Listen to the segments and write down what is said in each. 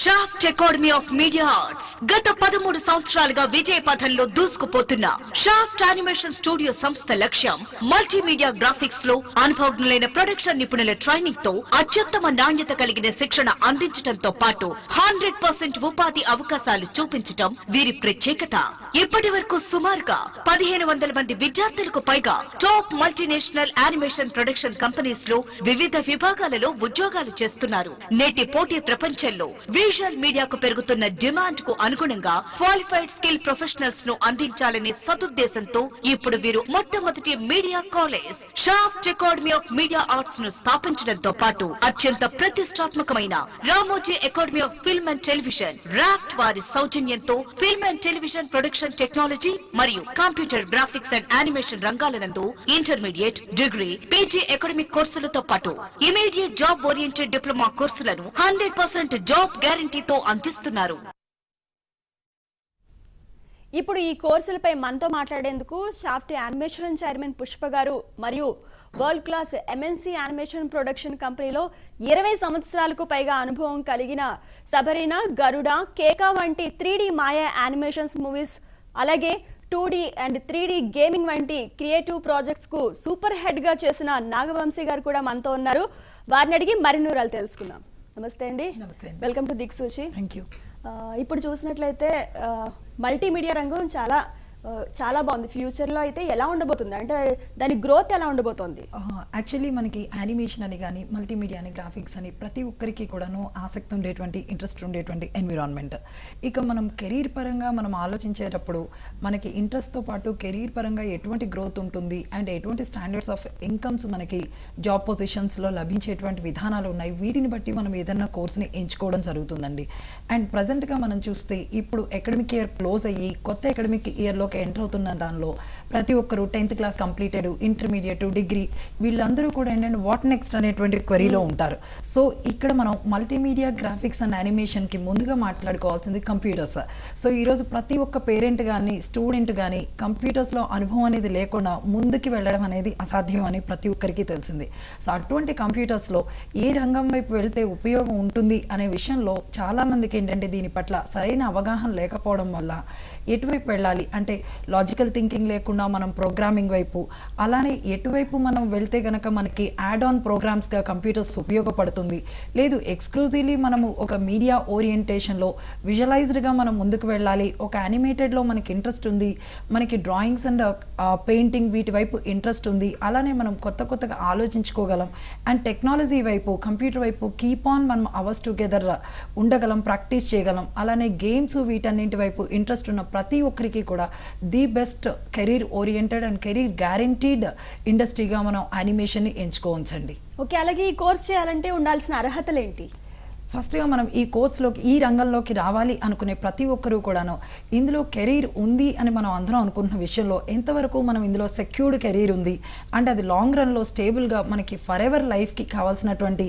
Shaft academy of media arts గత 13 సంవత్సరాలుగా విజయ పథంలో దూసుకుపోతున్న షాఫ్ట్ యానిమేషన్ స్టూడియో సంస్థ లక్ష్యం మల్టీమీడియా గ్రాఫిక్స్ లో అనుభవజ్ఞులైన ప్రొడక్షన్ నిపుణుల ట్రైనింగ్ తో అత్యుత్తమ నాణ్యత కలిగిన శిక్షణ అందించడంతో పాటు 100% ఉపాధి అవకాశాలు చూపించడం వీరి ప్రత్యేకత. ఇప్పటి వరకు సుమారుగా 1500 మంది విద్యార్థులకు పైగా top multinational animation production companies లో వివిధ విభాగాలలో ఉద్యోగాలు చేస్తున్నారు. నేటి పోటీ ప్రపంచంలో విజువల్ మీడియాకు పెరుగుతున్న డిమాండ్ కు అనుగుణంగా క్వాలిఫైడ్ స్కిల్ ప్రొఫెషనల్స్ ను అందించాలనే సదుద్దేశంతో ఇప్పుడు వీరు మొట్టమొదటి మీడియా కాలేజ్ షాఫ్ట్ అకాడమీ ఆఫ్ మీడియా ఆర్ట్స్ ను స్థాపించడంతో పాటు అత్యంత ప్రతిష్టాత్మకమైన Ramoji academy of film and television RAFT వారి సౌజన్యంతో film and television production technology మరియు కంప్యూటర్ గ్రాఫిక్స్ అండ్ యానిమేషన్ రంగాలనందు ఇంటర్మీడియట్, డిగ్రీ, పీజీ అకాడమిక్ కోర్సులతో పాటు ఇమీడియట్ జాబ్ ఓరియంటెడ్ డిప్లొమా కోర్సులను 100% జాబ్ గ్యారంటీతో అందిస్తున్నారు. ఇప్పుడు ఈ కోర్సులపై మనతో మాట్లాడేందుకు షాఫ్ట్ యానిమేషన్ చైర్మన్ పుష్ప గారు మరియు world class MNC animation production కంపెనీలో 20 సంవత్సరాలకు పైగా అనుభవం కలిగిన సబరీనా, గరుడ, కేకా వంటి 3D మాయా యానిమేషన్స్ మూవీస్, అలాగే 2D అండ్ 3D గేమింగ్ వంటి క్రియేటివ్ ప్రాజెక్ట్స్ కు సూపర్ హెడ్ గా చేసిన నాగవంశీ గారు కూడా మనతో ఉన్నారు. వారిని అడిగి మరిన్ని వివరాలు తెలుసుకుందాం. నమస్తే అండి. Welcome to Dikshuchi. Thank you. ఇప్పుడు చూసినట్లయితే మల్టీమీడియా రంగం చాలా బాగుంది. ఫ్యూచర్లో అయితే ఎలా ఉండబోతుంది, అంటే దాని గ్రోత్ ఎలా ఉండబోతోంది? యాక్చువల్లీ మనకి యానిమేషన్ అని కానీ మల్టీమీడియా అని గ్రాఫిక్స్ అని ప్రతి ఒక్కరికి కూడాను ఆసక్తి ఉండేటువంటి ఇంట్రెస్ట్ ఉండేటువంటి ఎన్విరాన్మెంట్. ఇక మనం కెరీర్ పరంగా మనం ఆలోచించేటప్పుడు మనకి ఇంట్రెస్ట్తో పాటు కెరీర్ పరంగా ఎటువంటి గ్రోత్ ఉంటుంది అండ్ ఎటువంటి స్టాండర్డ్స్ ఆఫ్ ఇన్కమ్స్ మనకి జాబ్ పొజిషన్స్లో లభించేటువంటి విధానాలు ఉన్నాయి. వీటిని బట్టి మనం ఏదైనా కోర్స్ని ఎంచుకోవడం జరుగుతుందండి. అండ్ ప్రజెంట్గా మనం చూస్తే ఇప్పుడు అకాడమిక్ ఇయర్ క్లోజ్ అయ్యి కొత్త అకాడమిక్ ఇయర్లో ఎంటర్ అవుతున్న దానిలో ప్రతి ఒక్కరు 10th class completed, intermediate, degree వీళ్ళందరూ కూడా ఏంటంటే వాట్ నెక్స్ట్ అనేటువంటి క్వరీలో ఉంటారు. సో ఇక్కడ మనం మల్టీమీడియా గ్రాఫిక్స్ అండ్ యానిమేషన్కి ముందుగా మాట్లాడుకోవాల్సింది కంప్యూటర్స్. సో ఈరోజు ప్రతి ఒక్క పేరెంట్ కానీ స్టూడెంట్ కానీ కంప్యూటర్స్లో అనుభవం అనేది లేకుండా ముందుకు వెళ్ళడం అనేది అసాధ్యం అని ప్రతి ఒక్కరికి తెలిసింది. సో అటువంటి కంప్యూటర్స్లో ఏ రంగం వైపు వెళ్తే ఉపయోగం ఉంటుంది అనే విషయంలో చాలామందికి ఏంటంటే దీని పట్ల సరైన అవగాహన లేకపోవడం వల్ల ఎటువైపు వెళ్ళాలి అంటే లాజికల్ థింకింగ్ లేకుండా మనం ప్రోగ్రామింగ్ వైపు, అలానే ఎటువైపు మనం వెళ్తే కనుక మనకి యాడ్ ఆన్ ప్రోగ్రామ్స్గా కంప్యూటర్స్ ఉపయోగపడుతుంది, లేదు ఎక్స్క్లూజివ్లీ మనము ఒక మీడియా ఓరియంటేషన్లో విజువలైజ్డ్గా మనం ముందుకు వెళ్ళాలి, ఒక యానిమేటెడ్లో మనకి ఇంట్రెస్ట్ ఉంది, మనకి డ్రాయింగ్స్ అండ్ పెయింటింగ్ వీటి వైపు ఇంట్రెస్ట్ ఉంది, అలానే మనం కొత్తగా ఆలోచించుకోగలం అండ్ టెక్నాలజీ వైపు కంప్యూటర్ వైపు కీప్ ఆన్ మనం అవర్స్ టుగెదర్ ఉండగలం, ప్రాక్టీస్ చేయగలం, అలానే గేమ్స్ వీటన్నింటి వైపు ఇంట్రెస్ట్ ఉన్న ప్రతి ఒక్కరికి కూడా the best career oriented and career guaranteed ఇండస్ట్రీగా మనం యానిమేషన్ని ఎంచుకోవచ్చండి. ఓకే, అలాగే ఈ కోర్స్ చేయాలంటే ఉండాల్సిన అర్హతలు ఏంటి? ఫస్ట్గా మనం ఈ కోర్సులోకి ఈ రంగంలోకి రావాలి అనుకునే ప్రతి ఒక్కరూ కూడాను ఇందులో కెరీర్ ఉంది అని మనం అందరం అనుకుంటున్న విషయంలో ఎంతవరకు మనం ఇందులో సెక్యూర్డ్ కెరీర్ ఉంది అండ్ అది లాంగ్ రన్లో స్టేబుల్గా మనకి ఫర్ ఎవర్ లైఫ్కి కావాల్సినటువంటి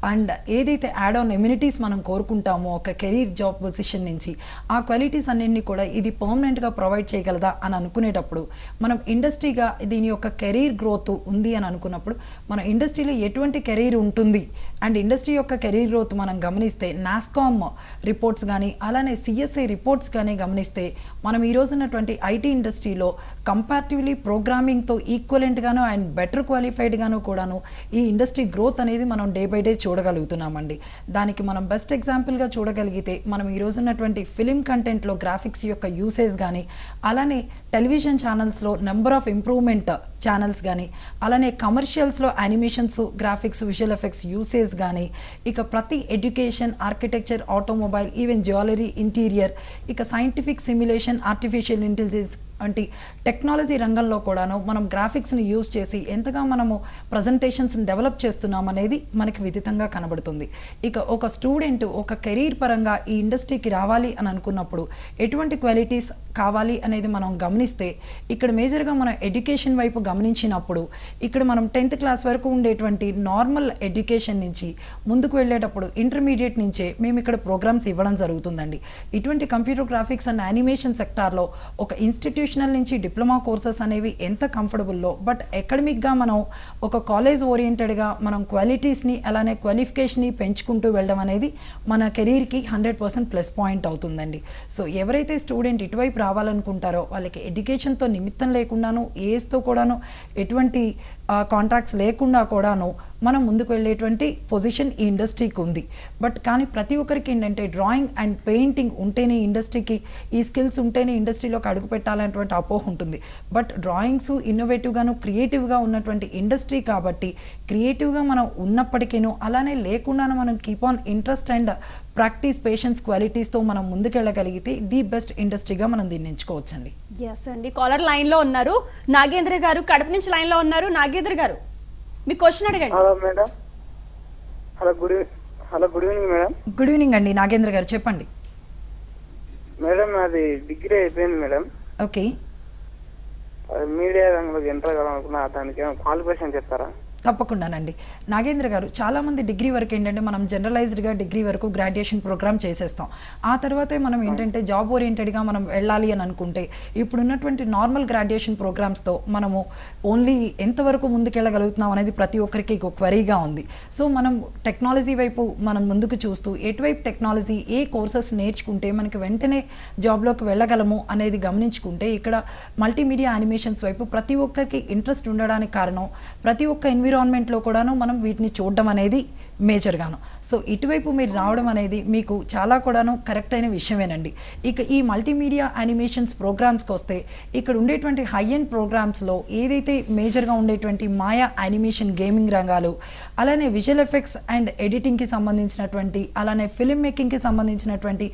అండ్ ఏదైతే యాడ్ ఆన్ ఎమ్యూనిటీస్ మనం కోరుకుంటామో ఒక కెరీర్ జాబ్ పొజిషన్ నుంచి ఆ క్వాలిటీస్ అన్నింటినీ కూడా ఇది పర్మనెంట్గా ప్రొవైడ్ చేయగలదా అని అనుకునేటప్పుడు మనం ఇండస్ట్రీగా దీని యొక్క కెరీర్ గ్రోత్ ఉంది అని అనుకున్నప్పుడు మన ఇండస్ట్రీలో ఎటువంటి కెరీర్ ఉంటుంది అండ్ ఇండస్ట్రీ యొక్క కెరీర్ గ్రోత్ మనం గమనిస్తే నాస్కామ్ రిపోర్ట్స్ కానీ అలానే సిఎస్ఐ రిపోర్ట్స్ కానీ గమనిస్తే మనం ఈరోజు ఉన్నటువంటి ఐటీ ఇండస్ట్రీలో కంపారిటివ్లీ ప్రోగ్రామింగ్తో ఈక్వలెంట్గాను అండ్ బెటర్ క్వాలిఫైడ్గాను కూడాను ఈ ఇండస్ట్రీ గ్రోత్ అనేది మనం డే బై డే చూడగలుగుతున్నామండి. దానికి మనం బెస్ట్ ఎగ్జాంపుల్గా చూడగలిగితే మనం ఈరోజు ఉన్నటువంటి ఫిలిం కంటెంట్లో గ్రాఫిక్స్ యొక్క యూసేజ్ కానీ అలానే టెలివిజన్ ఛానల్స్లో నెంబర్ ఆఫ్ ఇంప్రూవ్మెంట్ ఛానల్స్ కానీ అలానే కమర్షియల్స్లో animations, graphics, visual effects usage కానీ ఇక ప్రతి education, architecture, automobile, even jewellery, interior, ఇక సైంటిఫిక్ సిమ్యులేషన్, ఆర్టిఫిషియల్ ఇంటెలిజెన్స్ వంటి టెక్నాలజీ రంగంలో కూడాను మనం గ్రాఫిక్స్ని యూజ్ చేసి ఎంతగా మనము ప్రజెంటేషన్స్ని డెవలప్ చేస్తున్నాం అనేది మనకి విదితంగా కనబడుతుంది. ఇక ఒక స్టూడెంట్ ఒక కెరీర్ పరంగా ఈ ఇండస్ట్రీకి రావాలి అని అనుకున్నప్పుడు ఎటువంటి క్వాలిటీస్ కావాలి అనేది మనం గమనిస్తే ఇక్కడ మేజర్గా మనం ఎడ్యుకేషన్ వైపు గమనించినప్పుడు ఇక్కడ మనం 10th క్లాస్ వరకు ఉండేటువంటి నార్మల్ ఎడ్యుకేషన్ నుంచి ముందుకు వెళ్ళేటప్పుడు ఇంటర్మీడియట్ నుంచే మేము ఇక్కడ ప్రోగ్రామ్స్ ఇవ్వడం జరుగుతుందండి. ఇటువంటి కంప్యూటర్ గ్రాఫిక్స్ అండ్ యానిమేషన్ సెక్టార్లో ఒక ఇన్స్టిట్యూషన్ ఎడ్యుకేషనల్ నుంచి డిప్లొమా కోర్సెస్ అనేవి ఎంత కంఫర్టబుల్లో, బట్ అకాడమిక్గా మనం ఒక కాలేజ్ ఓరియంటెడ్గా మనం క్వాలిటీస్ని అలానే క్వాలిఫికేషన్ని పెంచుకుంటూ వెళ్ళడం అనేది మన కెరీర్కి 100% ప్లస్ పాయింట్ అవుతుందండి. సో ఎవరైతే స్టూడెంట్ ఇటువైపు రావాలనుకుంటారో వాళ్ళకి ఎడ్యుకేషన్తో నిమిత్తం లేకుండాను, ఏజ్తో కూడాను ఎటువంటి కాంట్రాక్ట్స్ లేకుండా కూడాను మనం ముందుకు వెళ్ళేటువంటి పొజిషన్ ఈ ఇండస్ట్రీకి ఉంది. బట్ కానీ ప్రతి ఒక్కరికి ఏంటంటే డ్రాయింగ్ అండ్ పెయింటింగ్ ఉంటేనే ఇండస్ట్రీకి, ఈ స్కిల్స్ ఉంటేనే ఇండస్ట్రీలోకి అడుగు పెట్టాలనేటువంటి అపోహ ఉంటుంది. బట్ డ్రాయింగ్స్ ఇన్నోవేటివ్గాను క్రియేటివ్గా ఉన్నటువంటి ఇండస్ట్రీ కాబట్టి క్రియేటివ్గా మనం ఉన్నప్పటికీను అలానే లేకుండాను మనం keep on interest and practice patience క్వాలిటీస్తో మనం ముందుకెళ్ళగలిగితే ది బెస్ట్ ఇండస్ట్రీగా మనం దీన్ని ఎంచుకోవచ్చండి. ఎస్ అండి, కాలర్ లైన్లో ఉన్నారు. నాగేంద్ర గారు కడప నుంచి లైన్లో ఉన్నారు. నాగేంద్ర గారు మీ క్వశ్చన్ అడగండి. Hello madam. Hello good evening madam. Good evening అండి నాగేంద్ర గారు, చెప్పండి. మేడం అది డిగ్రీ అయిపోయింది మేడం. ఓకే, మీడియా రంగంలోకి ఎంటర్ కావాలనుకున్నా, దానికి క్వాలిఫికేషన్ చెప్తారా? తప్పకుండానండి నాగేంద్ర గారు. చాలామంది డిగ్రీ వరకు ఏంటంటే మనం జనరలైజ్డ్గా డిగ్రీ వరకు గ్రాడ్యుయేషన్ ప్రోగ్రామ్ చేసేస్తాం. ఆ తర్వాతే మనం ఏంటంటే జాబ్ ఓరియంటెడ్గా మనం వెళ్ళాలి అని అనుకుంటే ఇప్పుడున్నటువంటి నార్మల్ గ్రాడ్యుయేషన్ ప్రోగ్రామ్స్తో మనము ఓన్లీ ఎంతవరకు ముందుకెళ్ళగలుగుతున్నాం అనేది ప్రతి ఒక్కరికి ఒక క్వరీగా ఉంది. సో మనం టెక్నాలజీ వైపు మనం ముందుకు చూస్తూ ఎటువైపు టెక్నాలజీ ఏ కోర్సెస్ నేర్చుకుంటే మనకి వెంటనే జాబ్లోకి వెళ్ళగలము అనేది గమనించుకుంటే ఇక్కడ మల్టీమీడియా యానిమేషన్స్ వైపు ప్రతి ఒక్కరికి ఇంట్రెస్ట్ ఉండడానికి కారణం ప్రతి ఒక్క ఎన్విరాన్మెంట్లో కూడాను మనం వీటిని చూడడం అనేది మేజర్గాను. సో ఇటువైపు మీరు రావడం అనేది మీకు చాలా కూడాను కరెక్ట్ అయిన విషయమేనండి. ఇక ఈ మల్టీమీడియా యానిమేషన్స్ ప్రోగ్రామ్స్కి వస్తే ఇక్కడ ఉండేటువంటి హై ఎండ్ ప్రోగ్రామ్స్లో ఏదైతే మేజర్గా ఉండేటువంటి మాయా యానిమేషన్ గేమింగ్ రంగాలు, అలానే విజువల్ ఎఫెక్ట్స్ అండ్ ఎడిటింగ్కి సంబంధించినటువంటి, అలానే ఫిల్మ్ మేకింగ్కి సంబంధించినటువంటి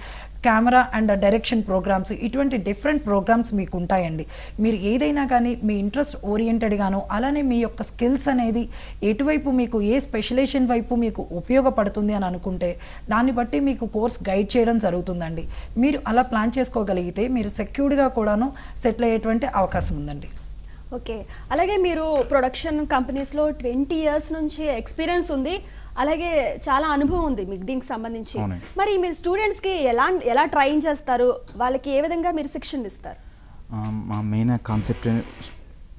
కెమెరా అండ్ డైరెక్షన్ ప్రోగ్రామ్స్, ఇటువంటి డిఫరెంట్ ప్రోగ్రామ్స్ మీకు ఉంటాయండి. మీరు ఏదైనా కానీ మీ ఇంట్రెస్ట్ ఓరియంటెడ్గాను అలానే మీ యొక్క స్కిల్స్ అనేది ఎటువైపు మీకు ఏ స్పెషలైజేషన్ వైపు మీకు ఉపయోగపడుతుంది అని అనుకుంటే దాన్ని బట్టి మీకు కోర్స్ గైడ్ చేయడం జరుగుతుందండి. మీరు అలా ప్లాన్ చేసుకోగలిగితే మీరు సెక్యూర్డ్గా కూడాను సెటిల్ అయ్యేటువంటి అవకాశం ఉందండి. ఓకే, అలాగే మీరు ప్రొడక్షన్ కంపెనీస్లో 20 years నుంచి ఎక్స్పీరియన్స్ ఉంది, అలాగే చాలా అనుభవం ఉంది మీకు దీనికి సంబంధించి. మరి మీరు స్టూడెంట్స్కి ఎలా ట్రైన్ చేస్తారు, వాళ్ళకి ఏ విధంగా మీరు శిక్షణ ఇస్తారు? మా మెయిన్ కాన్సెప్ట్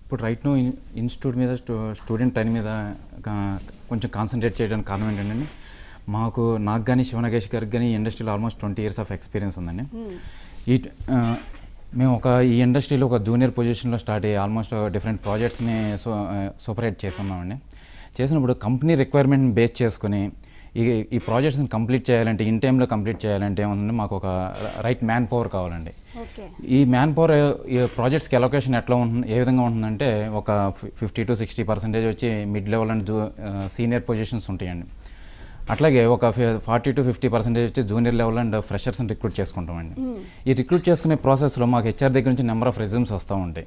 ఇప్పుడు రైట్ నో ఇన్స్టిట్యూట్ మీద స్టూడెంట్ ట్రైనింగ్ మీద కొంచెం కాన్సన్ట్రేట్ చేయడానికి కారణం ఏంటంటే నాకు కానీ శివనగేష్ గారికి కానీ ఈ ఇండస్ట్రీలో ఆల్మోస్ట్ 20 years ఆఫ్ ఎక్స్పీరియన్స్ ఉందండి. మేము ఈ ఇండస్ట్రీలో ఒక జూనియర్ పొజిషన్లో స్టార్ట్ అయ్యి ఆల్మోస్ట్ డిఫరెంట్ ప్రాజెక్ట్స్ని సూపరేట్ చేస్తున్నామండి. చేసినప్పుడు కంపెనీ రిక్వైర్మెంట్ని బేస్ చేసుకుని ఈ ప్రాజెక్ట్స్ని కంప్లీట్ చేయాలంటే, ఇన్ టైంలో కంప్లీట్ చేయాలంటే ఏముందంటే మాకు ఒక రైట్ మ్యాన్ పవర్ కావాలండి. ఈ మ్యాన్ పవర్ ఈ ప్రాజెక్ట్స్కి అలొకేషన్ ఎట్లా ఉంటుంది, ఏ విధంగా ఉంటుందంటే ఒక 50 to 60% వచ్చి mid level and senior positions ఉంటాయండి. అట్లాగే ఒక 40 to 50% వచ్చి జూనియర్ లెవెల్ అండ్ ఫ్రెషర్స్ని రిక్రూట్ చేసుకుంటామండి. ఈ రిక్రూట్ చేసుకునే ప్రాసెస్లో మాకు హెచ్ఆర్ దగ్గర నుంచి నెంబర్ ఆఫ్ రెజ్యూమ్స్ వస్తూ ఉంటాయి.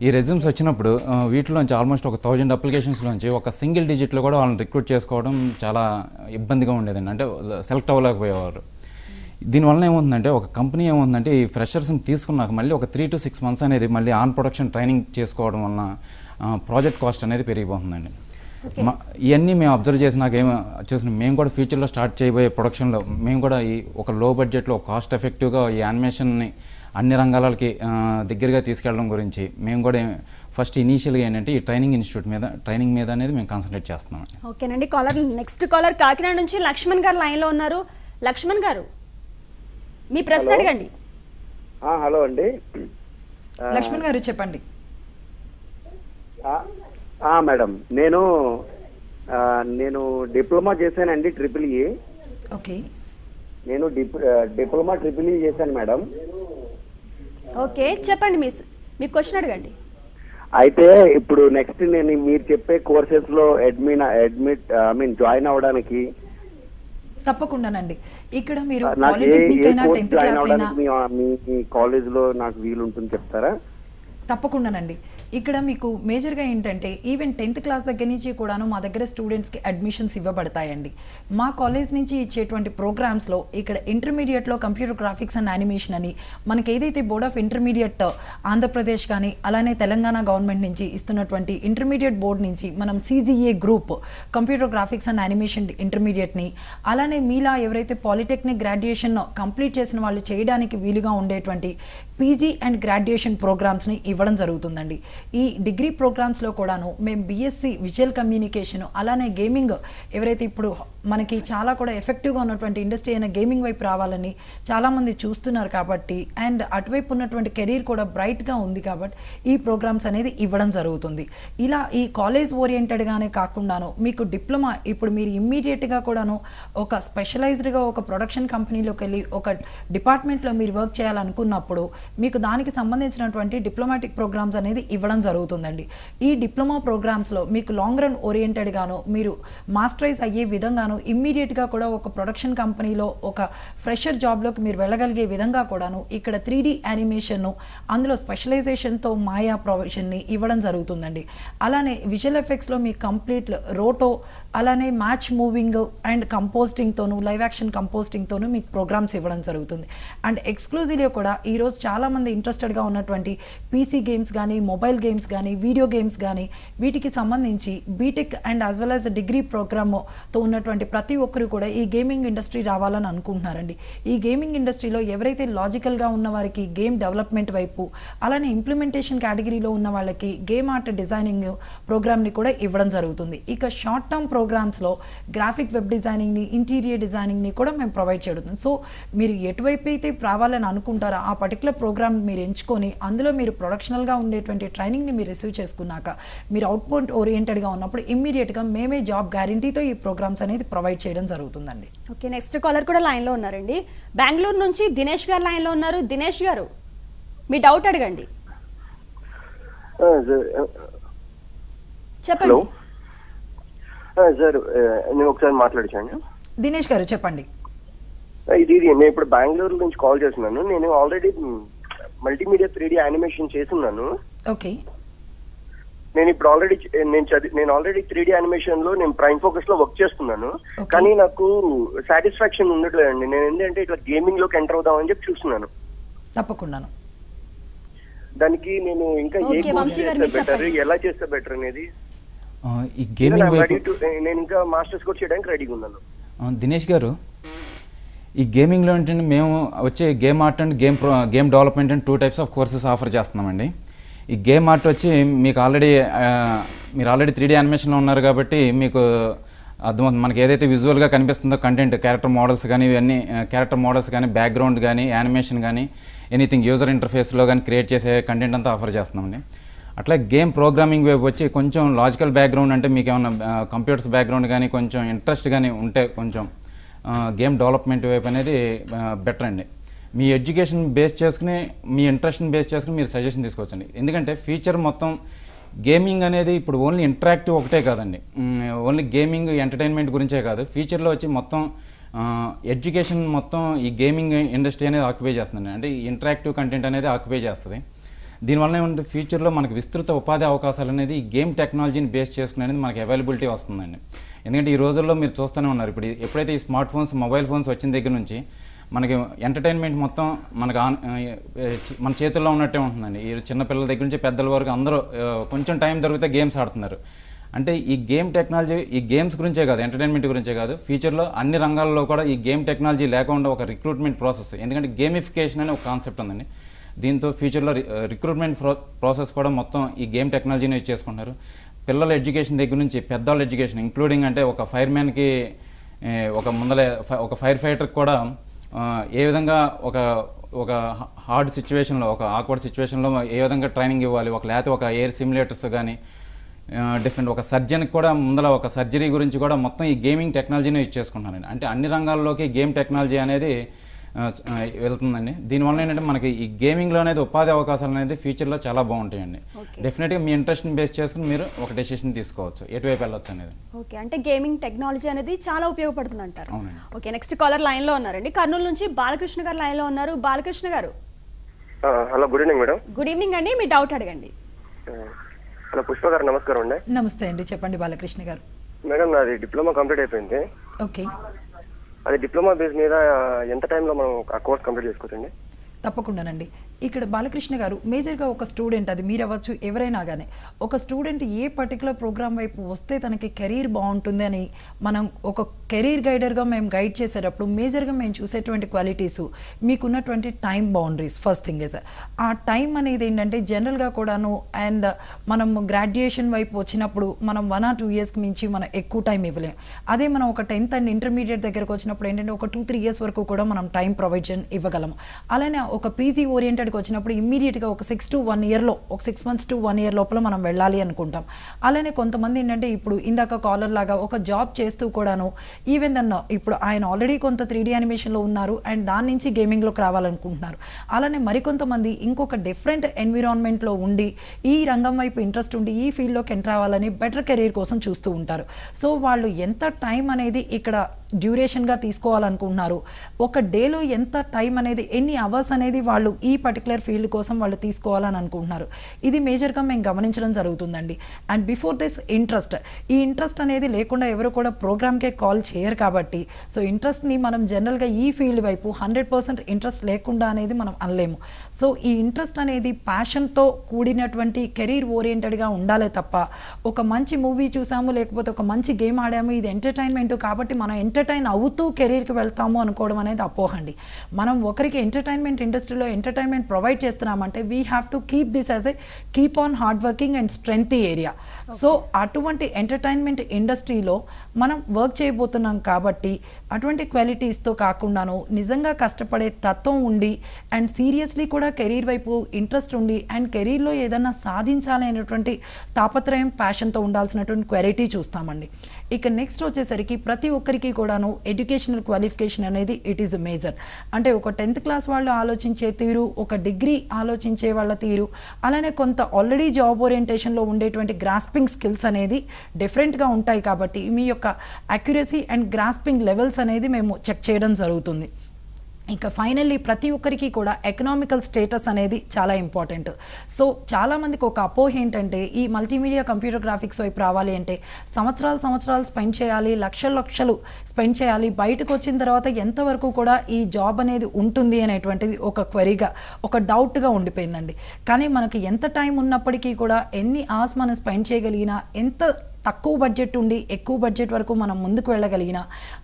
ఈ రెజ్యూమ్స్ వచ్చినప్పుడు వీటిలోంచి ఆల్మోస్ట్ ఒక 1000 అప్లికేషన్స్లోంచి ఒక సింగిల్ డిజిట్లో కూడా వాళ్ళని రిక్రూట్ చేసుకోవడం చాలా ఇబ్బందిగా ఉండేదండి. అంటే సెలెక్ట్ అవ్వలేకపోయేవారు. దీనివల్ల ఏమవుతుందంటే ఒక కంపెనీ ఏమవుతుందంటే ఈ ఫ్రెషర్స్ని తీసుకున్నాక మళ్ళీ ఒక 3 to 6 months అనేది మళ్ళీ ఆన్ ప్రొడక్షన్ ట్రైనింగ్ చేసుకోవడం వలన ప్రాజెక్ట్ కాస్ట్ అనేది పెరిగిపోతుందండి. ఇవన్నీ మేము అబ్జర్వ్ చేసినాక చూసిన మేము కూడా ఫ్యూచర్లో స్టార్ట్ చేయబోయే ప్రొడక్షన్లో మేము కూడా ఈ ఒక లో బడ్జెట్లో కాస్ట్ ఎఫెక్టివ్గా ఈ యానిమేషన్ని అన్ని రంగాలకి దగ్గరగా తీసుకెళ్ళడం గురించి మేము కూడా ఫస్ట్ ఇనీషియల్గా ఏంటంటే ఈ ట్రైనింగ్ మీద అనేది మేము కాన్సన్ట్రేట్ చేస్తున్నాం. ఓకేనండి, నెక్స్ట్ కాలర్ కాకినాడ నుంచి లక్ష్మణ్ గారు లైన్లో ఉన్నారు. లక్ష్మణ్ గారు మీ ప్రశ్న అడగండి. హలో అండి. లక్ష్మణ్ గారు చెప్పండి. మేడం, నేను డిప్లొమా చేశానండి, EEE. ఓకే, నేను డిప్లొమా EEE చేశాను మేడం. ఓకే, చెప్పండి, మీ క్వశ్చన్ అడగండి. అయితే ఇప్పుడు నెక్స్ట్ నేను మీరు చెప్పే కోర్సెస్ లో జాయిన్ అవడానికి తప్పకుండానండి. ఇక్కడ మీరు జాయిన్ అవడానికి మీ కాలేజ్ లో నాకు వీలు ఉంటుంది చెప్తారా? తప్పకుండానండి. ఇక్కడ మీకు మేజర్గా ఏంటంటే ఈవెన్ 10th క్లాస్ దగ్గర నుంచి కూడాను మా దగ్గర స్టూడెంట్స్కి అడ్మిషన్స్ ఇవ్వబడతాయండి. మా కాలేజ్ నుంచి ఇచ్చేటువంటి ప్రోగ్రామ్స్లో ఇక్కడ ఇంటర్మీడియట్లో కంప్యూటర్ గ్రాఫిక్స్ అండ్ యానిమేషన్ అని మనకి ఏదైతే బోర్డ్ ఆఫ్ ఇంటర్మీడియట్ ఆంధ్రప్రదేశ్ కానీ అలానే తెలంగాణ గవర్నమెంట్ నుంచి ఇస్తున్నటువంటి ఇంటర్మీడియట్ బోర్డ్ నుంచి మనం CGA group computer graphics and animation ఇంటర్మీడియట్ని, అలానే మీలా ఎవరైతే పాలిటెక్నిక్ గ్రాడ్యుయేషన్ కంప్లీట్ చేసిన వాళ్ళు చేయడానికి వీలుగా ఉండేటువంటి PG అండ్ గ్రాడ్యుయేషన్ ప్రోగ్రామ్స్ని ఇవ్వడం జరుగుతుందండి. ఈ డిగ్రీ ప్రోగ్రామ్స్లో కూడాను మేము BSc విజువల్ కమ్యూనికేషన్ అలానే గేమింగ్ ఎవరైతే ఇప్పుడు మనకి చాలా కూడా ఎఫెక్టివ్గా ఉన్నటువంటి ఇండస్ట్రీ అయిన గేమింగ్ వైపు రావాలని చాలామంది చూస్తున్నారు కాబట్టి, అండ్ అటువైపు ఉన్నటువంటి కెరీర్ కూడా బ్రైట్గా ఉంది కాబట్టి ఈ ప్రోగ్రామ్స్ అనేది ఇవ్వడం జరుగుతుంది. ఇలా ఈ కాలేజ్ ఓరియంటెడ్గానే కాకుండాను మీకు డిప్లొమా ఇప్పుడు మీరు ఇమ్మీడియట్గా కూడాను ఒక స్పెషలైజ్డ్గా ఒక ప్రొడక్షన్ కంపెనీలోకి వెళ్ళి ఒక డిపార్ట్మెంట్లో మీరు వర్క్ చేయాలనుకున్నప్పుడు మీకు దానికి సంబంధించినటువంటి డిప్లొమాటిక్ ప్రోగ్రామ్స్ అనేది ఇవ్వడం జరుగుతుందండి. ఈ డిప్లొమా ప్రోగ్రామ్స్లో మీకు లాంగ్ రన్ ఓరియంటెడ్గాను మీరు మాస్టరైజ్ అయ్యే విధంగాను ఇమ్మీడియట్గా కూడా ఒక ప్రొడక్షన్ కంపెనీలో ఒక ఫ్రెషర్ జాబ్లోకి మీరు వెళ్ళగలిగే విధంగా కూడాను ఇక్కడ 3D యానిమేషన్ అందులో స్పెషలైజేషన్తో మాయా ప్రొవిజన్ని ఇవ్వడం జరుగుతుందండి. అలానే విజువల్ ఎఫెక్ట్స్లో మీ కంప్లీట్ రోటో అలానే మ్యాచ్ మూవింగ్ అండ్ కంపోస్టింగ్తోనూ లైవ్ యాక్షన్ కంపోస్టింగ్తోనూ మీకు ప్రోగ్రామ్స్ ఇవ్వడం జరుగుతుంది. అండ్ ఎక్స్క్లూజివ్గా కూడా ఈరోజు చాలామంది ఇంట్రెస్టెడ్గా ఉన్నటువంటి PC గేమ్స్ కానీ మొబైల్ గేమ్స్ కానీ వీడియో గేమ్స్ కానీ వీటికి సంబంధించి BTech and as well as degree ప్రోగ్రామ్తో ఉన్నటువంటి ప్రతి ఒక్కరు కూడా ఈ గేమింగ్ ఇండస్ట్రీ రావాలని అనుకుంటున్నారండి. ఈ గేమింగ్ ఇండస్ట్రీలో ఎవరైతే లాజికల్గా ఉన్న వారికి గేమ్ డెవలప్మెంట్ వైపు అలానే ఇంప్లిమెంటేషన్ కేటగిరీలో ఉన్న వాళ్ళకి గేమ్ ఆర్ట్ డిజైనింగ్ ప్రోగ్రామ్ని కూడా ఇవ్వడం జరుగుతుంది. ఇక షార్ట్ టర్మ్ ప్రోగ్రామ్స్లో గ్రాఫిక్ వెబ్ డిజైనింగ్ని ఇంటీరియర్ డిజైనింగ్ని కూడా మేము ప్రొవైడ్ చేయడం. సో మీరు ఎటువైపు అయితే రావాలని అనుకుంటారో ఆ పర్టికులర్ ప్రోగ్రామ్ మీరు ఎంచుకొని అందులో మీరు ప్రొడక్షనల్గా ఉండేటువంటి ట్రైనింగ్ని మీరు రిసీవ్ చేసుకున్నాక మీరు అవుట్పుట్ ఓరియంటెడ్గా ఉన్నప్పుడు ఇమ్మీడియట్గా మేమే జాబ్ గ్యారంటీతో ఈ ప్రోగ్రామ్స్ అనేది ప్రొవైడ్ చేయడం జరుగుతుందండి. ఓకే, నెక్స్ట్ కాలర్ కూడా లైన్లో ఉన్నారండి. బెంగళూరు నుంచి దినేష్ గారు లైన్లో ఉన్నారు. దినేష్ గారు మీ డౌట్ అడగండి. చెప్పండి సార్. నేను ఒకసారి మాట్లాడించాను. దినేష్ గారు చెప్పండి. ఇది నేను ఇప్పుడు బెంగళూరు నుంచి కాల్ చేస్తున్నాను. నేను ఆల్రెడీ మల్టీమీడియా 3D యానిమేషన్ చేస్తున్నాను. ఓకే. నేను ఇప్పుడు నేను ఆల్రెడీ 3D యానిమేషన్ లో నేను ప్రైమ్ ఫోకస్ లో వర్క్ చేస్తున్నాను. కానీ నాకు సాటిస్ఫాక్షన్ ఉండట్లేదండి. నేను ఏంటంటే ఇట్లా గేమింగ్ లోకి ఎంటర్ అవుదామని చెప్పి చూస్తున్నాను. తప్పకుండాను. దానికి నేను ఇంకా ఏ కోర్స్ చేస్తే బెటర్, ఎలా చేస్తే బెటర్ అనేది ఈ గేమింగ్ నేను ఇంకా మాస్టర్స్ కూడా చేయడానికి రెడీగా ఉన్నాను. దినేష్ గారు, ఈ గేమింగ్లో ఏంటంటే మేము వచ్చే game art and game development and 2 types of courses offer చేస్తున్నామండి. ఈ గేమ్ ఆర్ట్ వచ్చి మీకు మీరు ఆల్రెడీ 3D యానిమేషన్లో ఉన్నారు కాబట్టి మీకు అర్థమవుతుంది. మనకి ఏదైతే విజువల్గా కనిపిస్తుందో కంటెంట్, క్యారెక్టర్ మోడల్స్ కానీ ఇవన్నీ క్యారెక్టర్ మోడల్స్ కానీ బ్యాక్గ్రౌండ్ కానీ యానిమేషన్ కానీ ఎనీథింగ్ యూజర్ ఇంటర్ఫేస్లో కానీ క్రియేట్ చేసే కంటెంట్ అంతా ఆఫర్ చేస్తున్నామండి. అట్లా గేమ్ ప్రోగ్రామింగ్ వైపు వచ్చి కొంచెం లాజికల్ బ్యాక్గ్రౌండ్ అంటే మీకు ఏమైనా కంప్యూటర్స్ బ్యాక్గ్రౌండ్ కానీ కొంచెం ఇంట్రెస్ట్ కానీ ఉంటే కొంచెం గేమ్ డెవలప్మెంట్ వైపు అనేది బెటర్ అండి. మీ ఎడ్యుకేషన్ బేస్ చేసుకుని మీ ఇంట్రెస్ట్ని బేస్ చేసుకుని మీరు సజెషన్ తీసుకోవచ్చండి. ఎందుకంటే ఫ్యూచర్ మొత్తం గేమింగ్ అనేది ఇప్పుడు ఓన్లీ ఇంటరాక్టివ్ ఒకటే కాదండి, ఓన్లీ గేమింగ్ ఎంటర్టైన్మెంట్ గురించే కాదు, ఫ్యూచర్లో వచ్చి మొత్తం ఎడ్యుకేషన్ మొత్తం ఈ గేమింగ్ ఇండస్ట్రీ అనేది ఆక్యుపై చేస్తుందండి. అంటే ఇంటరాక్టివ్ కంటెంట్ అనేది ఆక్యుపై చేస్తుంది. దీనివల్ల ఏమంటే ఫ్యూచర్లో మనకు విస్తృత ఉపాధి అవకాశాలు అనేది ఈ గేమ్ టెక్నాలజీని బేస్ చేసుకుని అనేది మనకి అవైలబిలిటీ వస్తుందండి. ఎందుకంటే ఈ రోజుల్లో మీరు చూస్తూనే ఉన్నారు, ఇప్పుడు ఎప్పుడైతే ఈ స్మార్ట్ ఫోన్స్ మొబైల్ ఫోన్స్ వచ్చిన దగ్గర నుంచి మనకి ఎంటర్టైన్మెంట్ మొత్తం మనకు మన చేతుల్లో ఉన్నట్టే ఉంటుందండి. ఈ చిన్నపిల్లల దగ్గర నుంచి పెద్దల వరకు అందరూ కొంచెం టైం దొరికితే గేమ్స్ ఆడుతున్నారు. అంటే ఈ గేమ్ టెక్నాలజీ ఈ గేమ్స్ గురించే కాదు, ఎంటర్టైన్మెంట్ గురించే కాదు, ఫ్యూచర్లో అన్ని రంగాల్లో కూడా ఈ గేమ్ టెక్నాలజీ లేకుండా ఒక రిక్రూట్మెంట్ ప్రాసెస్, ఎందుకంటే గేమిఫికేషన్ అనే ఒక కాన్సెప్ట్ ఉందండి. దీంతో ఫ్యూచర్లో రిక్రూట్మెంట్ ప్రాసెస్ కూడా మొత్తం ఈ గేమ్ టెక్నాలజీని యూజ్ చేసుకుంటున్నారు. పిల్లల ఎడ్యుకేషన్ దగ్గర నుంచి పెద్దవాళ్ళ ఎడ్యుకేషన్ ఇంక్లూడింగ్ అంటే ఒక ఫైర్మ్యాన్కి ఒక ఫైర్ ఫైటర్కి కూడా ఏ విధంగా ఒక హార్డ్ సిచ్యువేషన్లో ఒక ఆక్వర్డ్ సిచ్యువేషన్లో ఏ విధంగా ట్రైనింగ్ ఇవ్వాలి, లేకపోతే ఒక ఎయిర్ సిమ్యులేటర్స్ కానీ డిఫరెంట్ ఒక సర్జన్కి కూడా ముందర ఒక సర్జరీ గురించి కూడా మొత్తం ఈ గేమింగ్ టెక్నాలజీని యూజ్ చేసుకుంటున్నానండి. అంటే అన్ని రంగాల్లోకి గేమ్ టెక్నాలజీ అనేది వెళ్తుందండి. దీనివల్ల ఏంటంటే మనకి ఈ గేమింగ్లో అనేది ఉపాధి అవకాశాలు అనేది ఫ్యూచర్లో చాలా బాగుంటాయండి. డెఫినెట్గా మీ ఇంట్రెస్ట్ని బేస్ చేసుకుని మీరు ఒక డెసిషన్ తీసుకోవచ్చు ఎటువైపు వెళ్ళొచ్చు అనేది. ఓకే, అంటే గేమింగ్ టెక్నాలజీ అనేది చాలా ఉపయోగపడుతుంది అంటారు. అవునండి. ఓకే, నెక్స్ట్ కాలర్ లైన్లో ఉన్నారండి. కర్నూలు నుంచి బాలకృష్ణ గారు లైన్లో ఉన్నారు. బాలకృష్ణ గారు. Hello, good evening madam. Good evening అండి, మీ డౌట్ అడగండి. హలో పుష్ప గారు, నమస్కారం అండి. నమస్తే అండి, చెప్పండి బాలకృష్ణ గారు. మేడం, నాది డిప్లొమా కంప్లీట్ అయిపోయింది. ఓకే, అది డిప్లొమా బేస్ మీద ఎంత టైంలో మనం ఆ కోర్స్ కంప్లీట్ చేసుకోవచ్చండి? తప్పకుండానండి. ఇక్కడ బాలకృష్ణ గారు మేజర్గా ఒక స్టూడెంట్, అది మీరు అవ్వచ్చు ఎవరైనా కానీ, ఒక స్టూడెంట్ ఏ పర్టికులర్ ప్రోగ్రామ్ వైపు వస్తే తనకి కెరీర్ బాగుంటుంది అని మనం ఒక కెరీర్ గైడర్గా మేము గైడ్ చేసేటప్పుడు మేజర్గా మేము చూసేటువంటి క్వాలిటీస్ మీకున్నటువంటి time boundaries. First thing is ఆ టైం అనేది ఏంటంటే జనరల్గా కూడాను, అండ్ మనం గ్రాడ్యుయేషన్ వైపు వచ్చినప్పుడు మనం 1 or 2 yearsకి మించి మనం ఎక్కువ టైం ఇవ్వలేం. అదే మనం ఒక 10th అండ్ ఇంటర్మీడియట్ దగ్గరకు వచ్చినప్పుడు ఏంటంటే ఒక 2-3 years వరకు కూడా మనం టైం ప్రొవైడ్ ఇవ్వగలము. అలానే ఒక పీజీ ఓరియంటెడ్కి వచ్చినప్పుడు ఇమ్మీడియట్గా ఒక 6 to 1 yearలో, ఒక 6 months to 1 year లోపల మనం వెళ్ళాలి అనుకుంటాం. అలానే కొంతమంది ఏంటంటే ఇప్పుడు ఇందాక కాలర్ లాగా ఒక జాబ్ చేస్తూ కూడాను, ఈవెన్ దన్న ఇప్పుడు ఆయన ఆల్రెడీ కొంత 3D యానిమేషన్లో ఉన్నారు అండ్ దాని నుంచి గేమింగ్లోకి రావాలనుకుంటున్నారు. అలానే మరికొంతమంది ఇంకొక డిఫరెంట్ ఎన్విరాన్మెంట్లో ఉండి ఈ రంగం వైపు ఇంట్రెస్ట్ ఉండి ఈ ఫీల్డ్లోకి ఎంటర్ అవ్వాలని బెటర్ కెరీర్ కోసం చూస్తూ ఉంటారు. సో వాళ్ళు ఎంత టైం అనేది ఇక్కడ డ్యూరేషన్గా తీసుకోవాలనుకుంటున్నారు, ఒక డేలో ఎంత టైం అనేది, ఎన్ని అవర్స్ అనేది వాళ్ళు ఈ పర్టికులర్ ఫీల్డ్ కోసం వాళ్ళు తీసుకోవాలని అనుకుంటున్నారు. ఇది మేజర్గా మేము గమనించడం జరుగుతుందండి. అండ్ బిఫోర్ దిస్ ఇంట్రెస్ట్, ఈ ఇంట్రెస్ట్ అనేది లేకుండా ఎవరు కూడా ప్రోగ్రామ్కే కాల్ చేయరు కాబట్టి, సో ఇంట్రెస్ట్ని మనం జనరల్గా ఈ ఫీల్డ్ వైపు 100% ఇంట్రెస్ట్ లేకుండా అనేది మనం అనలేము. సో ఈ ఇంట్రెస్ట్ అనేది ప్యాషన్తో కూడినటువంటి కెరీర్ ఓరియంటెడ్గా ఉండాలే తప్ప, ఒక మంచి మూవీ చూసాము లేకపోతే ఒక మంచి గేమ్ ఆడాము ఇది ఎంటర్టైన్మెంట్ కాబట్టి మనం ఎంటర్టైన్ అవుతూ కెరీర్కి వెళ్తాము అనుకోవడం అనేది అపోహండి. మనం ఒకరికి ఎంటర్టైన్మెంట్ ఇండస్ట్రీలో ఎంటర్టైన్మెంట్ ప్రొవైడ్ చేస్తున్నామంటే we have to keep this as a keep on hard working and strength area. So అటువంటి ఎంటర్టైన్మెంట్ ఇండస్ట్రీలో మనం వర్క్ చేయబోతున్నాం కాబట్టి అటువంటి క్వాలిటీస్తో కాకుండాను నిజంగా కష్టపడే తత్వం ఉండి అండ్ సీరియస్లీ కూడా కెరీర్ వైపు ఇంట్రెస్ట్ ఉండి అండ్ కెరీర్లో ఏదన్నా సాధించాలి అనేటువంటి తాపత్రయం, ప్యాషన్తో ఉండాల్సినటువంటి క్వాలిటీ చూస్తామండి. ఇక నెక్స్ట్ వచ్చేసరికి ప్రతి ఒక్కరికి కూడాను ఎడ్యుకేషనల్ క్వాలిఫికేషన్ అనేది ఇట్ ఈస్ మేజర్. అంటే ఒక 10th క్లాస్ వాళ్ళు ఆలోచించే తీరు, ఒక డిగ్రీ ఆలోచించే వాళ్ళ తీరు, అలానే కొంత ఆల్రెడీ జాబ్ ఓరియంటేషన్లో ఉండేటువంటి గ్రాస్పింగ్ స్కిల్స్ అనేది డిఫరెంట్గా ఉంటాయి కాబట్టి మీ యొక్క అక్యురసీ అండ్ గ్రాస్పింగ్ లెవెల్స్ అనేది మేము చెక్ చేయడం జరుగుతుంది. ఇక ఫైనల్లీ ప్రతి ఒక్కరికి కూడా ఎకనామికల్ స్టేటస్ అనేది చాలా ఇంపార్టెంట్. సో చాలామందికి ఒక అపోహ ఏంటంటే ఈ మల్టీమీడియా కంప్యూటర్ గ్రాఫిక్స్ వైపు రావాలి అంటే సంవత్సరాలు స్పెండ్ చేయాలి, లక్షలు స్పెండ్ చేయాలి, బయటకు వచ్చిన తర్వాత ఎంతవరకు కూడా ఈ జాబ్ అనేది ఉంటుంది అనేటువంటిది ఒక క్వరీగా, ఒక డౌట్గా ఉండిపోయిందండి. కానీ మనకి ఎంత టైం ఉన్నప్పటికీ కూడా, ఎన్ని అవర్స్ మనం స్పెండ్ చేయగలిగినా, ఎంత తక్కువ బడ్జెట్ ఉండి ఎక్కువ బడ్జెట్ వరకు మనం ముందుకు వెళ్ళగలిగిన,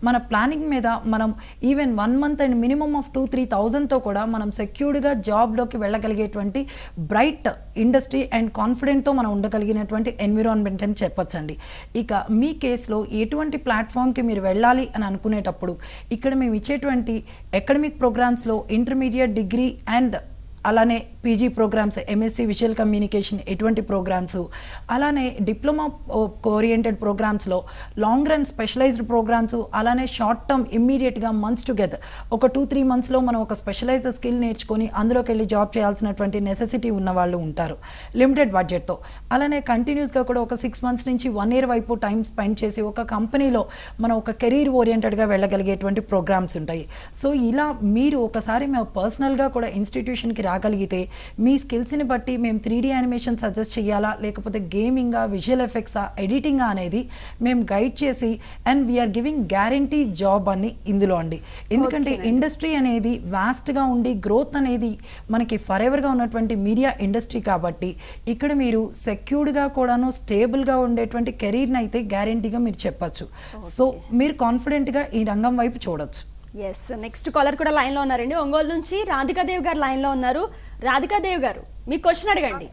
మన ప్లానింగ్ మీద మనం even 1 month and minimum of 2-3,000తో కూడా మనం సెక్యూర్డ్గా జాబ్లోకి వెళ్ళగలిగేటువంటి బ్రైట్ ఇండస్ట్రీ అండ్ కాన్ఫిడెంట్తో మనం ఉండగలిగినటువంటి ఎన్విరాన్మెంట్ అని చెప్పొచ్చండి. ఇక మీ కేసులో ఎటువంటి ప్లాట్ఫామ్కి మీరు వెళ్ళాలి అని అనుకునేటప్పుడు ఇక్కడ మేము ఇచ్చేటువంటి అకాడమిక్ ప్రోగ్రామ్స్లో ఇంటర్మీడియట్, డిగ్రీ అండ్ అలానే పీజీ ప్రోగ్రామ్స్, ఎంఎస్సి విజువల్ కమ్యూనికేషన్ ఎటువంటి ప్రోగ్రామ్స్, అలానే డిప్లొమా ఓరియంటెడ్ ప్రోగ్రామ్స్లో లాంగ్ రన్ స్పెషలైజ్డ్ ప్రోగ్రామ్స్, అలానే షార్ట్ టర్మ్ ఇమ్మీడియట్గా మంత్స్ టుగెదర్ ఒక 2-3 monthsలో మనం ఒక స్పెషలైజ్డ్ స్కిల్ నేర్చుకొని అందులోకి వెళ్ళి జాబ్ చేయాల్సినటువంటి నెసెసిటీ ఉన్న వాళ్ళు ఉంటారు లిమిటెడ్ బడ్జెట్తో. అలానే కంటిన్యూస్గా కూడా ఒక 6 months నుంచి 1 year వైపు టైం స్పెండ్ చేసి ఒక కంపెనీలో మనం ఒక కెరీర్ ఓరియంటెడ్గా వెళ్ళగలిగేటువంటి ప్రోగ్రామ్స్ ఉంటాయి. సో ఇలా మీరు ఒకసారి మేము పర్సనల్గా కూడా ఇన్స్టిట్యూషన్కి రాగలిగితే మీ స్కిల్స్ని బట్టి మేము 3D యానిమేషన్ సజెస్ట్ చేయాలా, లేకపోతే గేమింగా, విజువల్ ఎఫెక్ట్సా, ఎడిటింగా అనేది మేము గైడ్ చేసి and we are giving guarantee job అని ఇందులో అండి. ఎందుకంటే ఇండస్ట్రీ అనేది వాస్ట్గా ఉండి గ్రోత్ అనేది మనకి ఫర్ ఎవర్గా ఉన్నటువంటి మీడియా ఇండస్ట్రీ కాబట్టి ఇక్కడ మీరు సెక్యూర్డ్గా కూడాను స్టేబుల్గా ఉండేటువంటి కెరీర్ని అయితే గ్యారంటీగా మీరు చెప్పచ్చు. సో మీరు కాన్ఫిడెంట్గా ఈ రంగం వైపు చూడొచ్చు. ఎస్, నెక్స్ట్ కాలర్ కూడా లైన్లో ఉన్నారండి. ఒంగోలు నుంచి రాధికాదేవి గారు లైన్లో ఉన్నారు. రాధికాదేవి గారు, మీ క్వశ్చన్ అడగండి.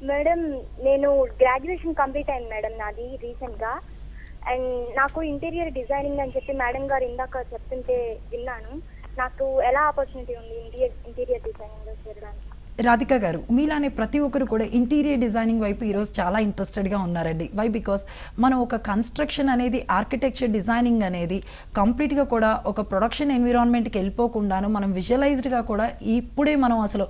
మేడం, నేను గ్రాడ్యుయేషన్ కంప్లీట్ అయింది మేడం నాది రీసెంట్గా. అండ్ నాకు ఇంటీరియర్ డిజైనింగ్ అని చెప్పి మేడం గారు ఇందాక చెప్తుంటే విన్నాను. నాకు ఎలా ఆపర్చునిటీ ఉంది ఇంటీరియర్ డిజైనింగ్లో చేరడానికి? రాధిక గారు, మీలానే ప్రతి ఒక్కరు కూడా ఇంటీరియర్ డిజైనింగ్ వైపు ఈరోజు చాలా ఇంట్రెస్టెడ్గా ఉన్నారండి. వై? బికాస్ మనం ఒక కన్స్ట్రక్షన్ అనేది, ఆర్కిటెక్చర్ డిజైనింగ్ అనేది కంప్లీట్గా కూడా ఒక ప్రొడక్షన్ ఎన్విరాన్మెంట్కి వెళ్ళిపోకుండాను మనం విజువలైజ్డ్గా కూడా ఇప్పుడే మనం అసలు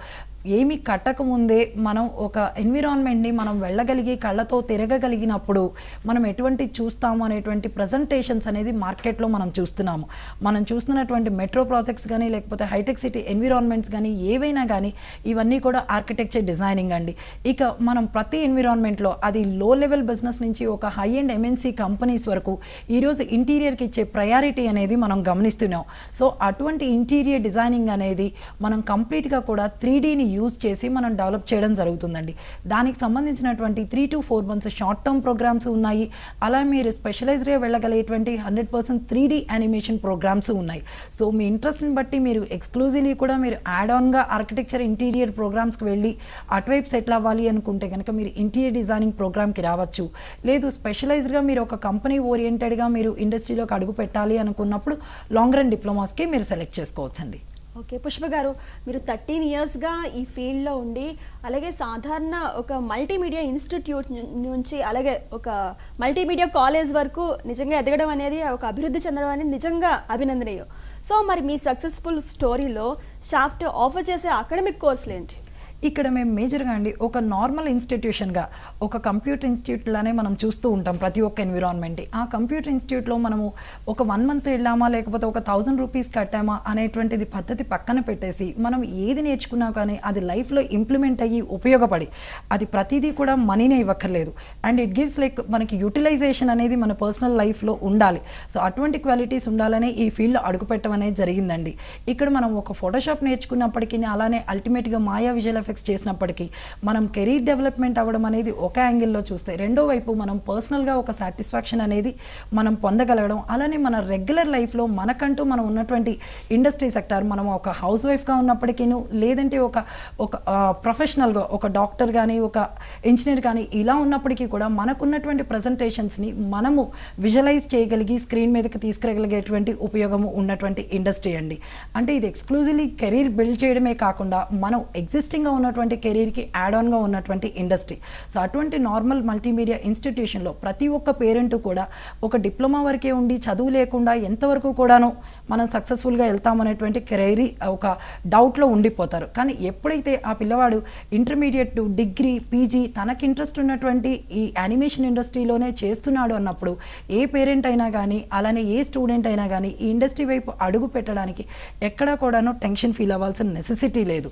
ఏమి కట్టకముందే మనం ఒక ఎన్విరాన్మెంట్ని మనం వెళ్ళగలిగి కళ్ళతో తిరగగలిగినప్పుడు మనం ఎటువంటి చూస్తాము అనేటువంటి ప్రజెంటేషన్స్ అనేది మార్కెట్లో మనం చూస్తున్నాము. మనం చూస్తున్నటువంటి మెట్రో ప్రాజెక్ట్స్ కానీ లేకపోతే హైటెక్ సిటీ ఎన్విరాన్మెంట్స్ కానీ ఏవైనా కానీ ఇవన్నీ కూడా ఆర్కిటెక్చర్ డిజైనింగ్ అండి. ఇక మనం ప్రతి ఎన్విరాన్మెంట్లో అది లో లెవెల్ బిజినెస్ నుంచి ఒక హై అండ్ ఎంఎన్సీ కంపెనీస్ వరకు ఈరోజు ఇంటీరియర్కి ఇచ్చే ప్రయారిటీ అనేది మనం గమనిస్తున్నాం. సో అటువంటి ఇంటీరియర్ డిజైనింగ్ అనేది మనం కంప్లీట్గా కూడా 3Dని యూజ్ చేసి మనం డెవలప్ చేయడం జరుగుతుందండి. దానికి సంబంధించినటువంటి 3 to 4 months short term programmes ఉన్నాయి. అలా మీరు స్పెషలైజ్డ్గా వెళ్ళగలిగేటువంటి 100% 3D యానిమేషన్ ప్రోగ్రామ్స్ ఉన్నాయి. సో మీ ఇంట్రెస్ట్ని బట్టి మీరు ఎక్స్క్లూజివ్లీ కూడా మీరు యాడ్ ఆన్గా ఆర్కిటెక్చర్ ఇంటీరియర్ ప్రోగ్రామ్స్కి వెళ్ళి అటువైపు సెటిల్ అవ్వాలి అనుకుంటే కనుక మీరు ఇంటీరియర్ డిజైనింగ్ ప్రోగ్రామ్కి రావచ్చు. లేదు స్పెషలైజ్డ్గా మీరు ఒక కంపెనీ ఓరియంటెడ్గా మీరు ఇండస్ట్రీలోకి అడుగు పెట్టాలి అనుకున్నప్పుడు లాంగ్ రన్ డిప్లొమాస్కి మీరు సెలెక్ట్ చేసుకోవచ్చండి. ఓకే పుష్ప గారు, మీరు 13 yearsగా ఈ ఫీల్డ్లో ఉండి అలాగే సాధారణ ఒక మల్టీమీడియా ఇన్స్టిట్యూట్ నుంచి అలాగే ఒక మల్టీమీడియా కాలేజ్ వరకు నిజంగా ఎదగడం అనేది ఒక అభివృద్ధి చెందడం అనేది నిజంగా అభినందనీయం. సో మరి మీ సక్సెస్ఫుల్ స్టోరీలో షాఫ్ట్ ఆఫర్ చేసే అకాడమిక్ కోర్సులు ఏంటి? ఇక్కడ మేము మేజర్గా అండి ఒక నార్మల్ ఇన్స్టిట్యూషన్గా ఒక కంప్యూటర్ ఇన్స్టిట్యూట్లానే మనం చూస్తూ ఉంటాం ప్రతి ఒక్క ఎన్విరాన్మెంట్. ఆ కంప్యూటర్ ఇన్స్టిట్యూట్లో మనము ఒక 1 month వెళ్ళామా లేకపోతే ఒక 1000 రూపీస్ కట్టామా అనేటువంటిది పద్ధతి పక్కన పెట్టేసి మనం ఏది నేర్చుకున్నా కానీ అది లైఫ్లో ఇంప్లిమెంట్ అయ్యి ఉపయోగపడి అది ప్రతిదీ కూడా మనీనే ఇవ్వక్కర్లేదు అండ్ ఇట్ గివ్స్ లైక్ మనకి యూటిలైజేషన్ అనేది మన పర్సనల్ లైఫ్లో ఉండాలి. సో అటువంటి క్వాలిటీస్ ఉండాలని ఈ ఫీల్డ్లో అడుగుపెట్టడం అనేది జరిగిందండి. ఇక్కడ మనం ఒక ఫోటోషాప్ నేర్చుకున్నప్పటికీ అలానే అల్టిమేట్గా మాయా విజువల్ ఎఫెక్ట్స్ చేసినప్పటికీ మనం కెరీర్ డెవలప్మెంట్ అవ్వడం అనేది ఒక యాంగిల్లో చూస్తే రెండో వైపు మనం పర్సనల్గా ఒక సాటిస్ఫాక్షన్ అనేది మనం పొందగలగడం అలానే మన రెగ్యులర్ లైఫ్లో మనకంటూ మనం ఉన్నటువంటి ఇండస్ట్రీ సెక్టార్ మనం ఒక హౌస్ వైఫ్గా ఉన్నప్పటికీ లేదంటే ఒక ప్రొఫెషనల్గా ఒక డాక్టర్ కానీ ఒక ఇంజనీర్ కానీ ఇలా ఉన్నప్పటికీ కూడా మనకున్నటువంటి ప్రజెంటేషన్స్ని మనము విజువలైజ్ చేయగలిగి స్క్రీన్ మీదకి తీసుకురాగలిగేటువంటి ఉపయోగము ఉన్నటువంటి ఇండస్ట్రీ అండి. అంటే ఇది ఎక్స్క్లూజివ్లీ కెరీర్ బిల్డ్ చేయడమే కాకుండా మనం ఎగ్జిస్టింగ్గా ఉన్నటువంటి కెరీర్కి యాడ్ ఆన్గా ఉన్నటువంటి ఇండస్ట్రీ. సో అటువంటి నార్మల్ మల్టీమీడియా ఇన్స్టిట్యూషన్లో ప్రతి ఒక్క పేరెంట్ కూడా ఒక డిప్లొమా వరకే ఉండి చదువు లేకుండా ఎంతవరకు కూడాను మనం సక్సెస్ఫుల్గా వెళ్తామనేటువంటి కెరీర్ ఒక డౌట్లో ఉండిపోతారు. కానీ ఎప్పుడైతే ఆ పిల్లవాడు ఇంటర్మీడియట్ టు డిగ్రీ పీజీ తనకి ఇంట్రెస్ట్ ఉన్నటువంటి ఈ యానిమేషన్ ఇండస్ట్రీలోనే చేస్తున్నాడు అన్నప్పుడు ఏ పేరెంట్ అయినా కానీ అలానే ఏ స్టూడెంట్ అయినా కానీ ఈ ఇండస్ట్రీ వైపు అడుగు పెట్టడానికి ఎక్కడా కూడాను టెన్షన్ ఫీల్ అవ్వాల్సిన నెసెసిటీ లేదు.